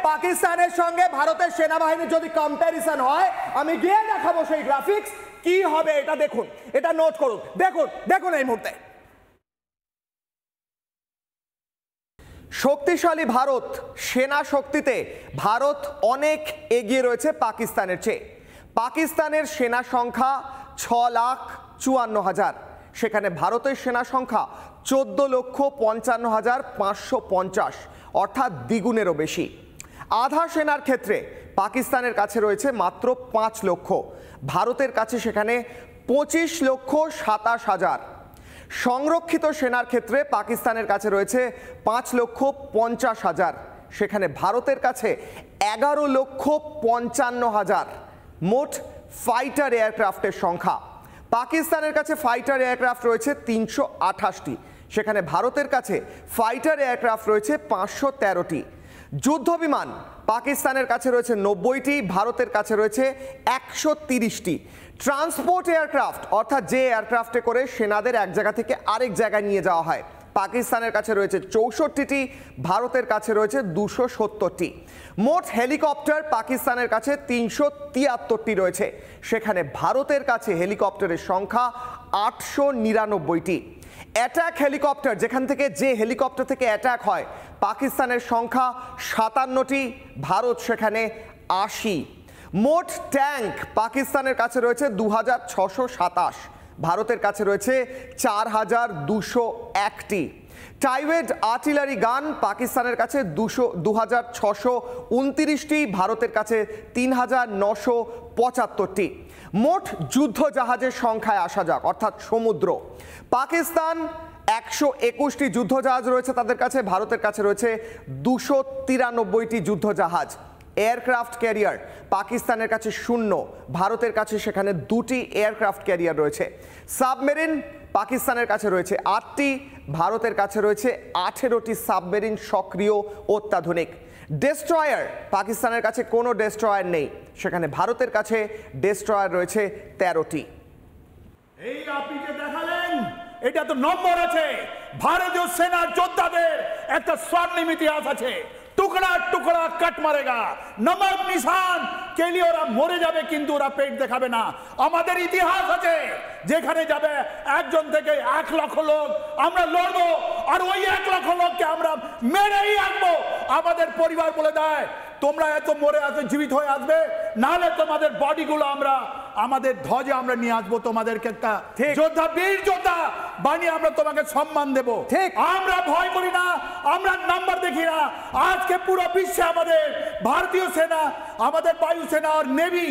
পাকিস্তানের সঙ্গে ভারতের সেনাবাহিনী যদি কম্প্যারিজন হয়, আমি গিয়ে দেখাবো সেই গ্রাফিক্স কি হবে। এটা দেখুন, এটা নোট করুন, দেখুন দেখুন এই মুহূর্তে শক্তিশালী ভারত, সেনা শক্তিতে ভারত অনেক এগিয়ে রয়েছে পাকিস্তানের চেয়ে। পাকিস্তানের সেনা সংখ্যা 6,54,000, সেখানে ভারতের সেনা সংখ্যা 14,55,550, অর্থাৎ দ্বিগুণেরও বেশি। আধা সেনার ক্ষেত্রে পাকিস্তানের কাছে রয়েছে মাত্র 5 লক্ষ, ভারতের কাছে সেখানে 25,27,000। সংরক্ষিত সেনার ক্ষেত্রে পাকিস্তানের কাছে রয়েছে 5,50,000, সেখানে ভারতের কাছে 11,55,000। মোট ফাইটার এয়ারক্রাফটের সংখ্যা, পাকিস্তানের কাছে ফাইটার এয়ারক্রাফট রয়েছে 328টি, সেখানে ভারতের কাছে ফাইটার এয়ারক্রাফট রয়েছে 513টি। যুদ্ধ বিমান পাকিস্তানের কাছে রয়েছে 90টি, ভারতের কাছে রয়েছে 130টি। ট্রান্সপোর্ট এয়ারক্রাফট, অর্থাৎ যে এয়ারক্রাফটে করে সেনাদের এক জায়গা থেকে আরেক জায়গায় নিয়ে যাওয়া হয়, পাকিস্তানের কাছে রয়েছে 64টি, ভারতের কাছে রয়েছে 270টি। মোট হেলিকপ্টার পাকিস্তানের কাছে 373টি রয়েছে, সেখানে ভারতের কাছে হেলিকপ্টারের সংখ্যা 899টি। অ্যাটাক হেলিকপ্টার, যেখান থেকে যে হেলিকপ্টার থেকে অ্যাটাক হয়, পাকিস্তানের সংখ্যা 57টি, ভারত সেখানে 80। মোট ট্যাঙ্ক পাকিস্তানের কাছে রয়েছে 2627, ভারতের কাছে রয়েছে 4201টি। টাইওয়েড আর্টিলারি গান পাকিস্তানের কাছে 2629টি, ভারতের কাছে 3975টি। মোট যুদ্ধ জাহাজের সংখ্যায় আসা যাক, অর্থাৎ সমুদ্র, পাকিস্তান 121টি যুদ্ধ জাহাজ রয়েছে তাদের কাছে, ভারতের কাছে রয়েছে 293টি যুদ্ধ জাহাজ। এয়ারক্রাফট ক্যারিয়ার পাকিস্তানের কাছে 0, ভারতের কাছে সেখানে 2টি এয়ারক্রাফট ক্যারিয়ার রয়েছে। সাবমেরিন পাকিস্তানের কাছে রয়েছে 8টি, ভারতের কাছে রয়েছে 18টি সাবমেরিন সক্রিয় অত্যাধুনিক। ডেস্ট্রয়ার পাকিস্তানের কাছে কোনো ডেস্ট্রয়ার নেই, সেখানে ভারতের কাছে ডেস্ট্রয়ার রয়েছে 13টি। এই আপনি যে দেখালেন, এটা তো নম্বর আছে। ভারতীয় সেনার যোদ্ধাদের একটা স্বর্ণিম ইতিহাস আছে। টুকরা টুকরা কাট মারেগা, নমক নিশান কে লিয়ে ওরা মরে যাবে, কিন্তু ওরা পেট দেখাবে না। আমাদের ইতিহাস আছে, যেখানে যাবে 1 থেকে 1 লক্ষ লোক, আমরা লড়বো, আর ওই 1 লক্ষ লোককে আমরা মেরেই আসবো। আমাদের পরিবার বলে দেয়, তোমরা এত মরে আসবে, জীবিত হয়ে আসবে, নাহলে তোমাদের বডিগুলো আমরা আমাদের ধ্বজে আমরা নিয়ে আসবো, তোমাদেরকে একটা যোদ্ধা, বীর যোদ্ধা বানিয়ে আমরা তোমাকে সম্মান দেব। আমরা ভয় করি না, আমরা নাম্বার দেখি না। আজকে পুরো বিশ্বে আমাদের ভারতীয় সেনা, আমাদের বায়ুসেনা আর নেভি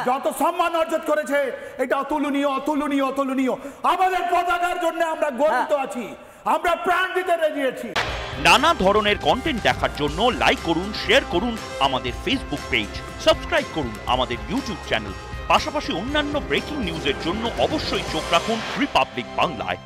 যত সম্মান অর্জন করেছে, এটা অতুলনীয়, অতুলনীয়, অতুলনীয়। আমাদের পতাকার জন্য আমরা গর্বিত আছি, আমরা প্রাণ দিতে রেডি আছি। নানা ধরনের কন্টেন্ট দেখার জন্য লাইক করুন, শেয়ার করুন আমাদের ফেসবুক পেজ, সাবস্ক্রাইব করুন আমাদের ইউটিউব চ্যানেল। পাশাপাশি অন্যান্য ব্রেকিং নিউজের জন্য অবশ্যই চোখ রাখুন রিপাবলিক বাংলায়।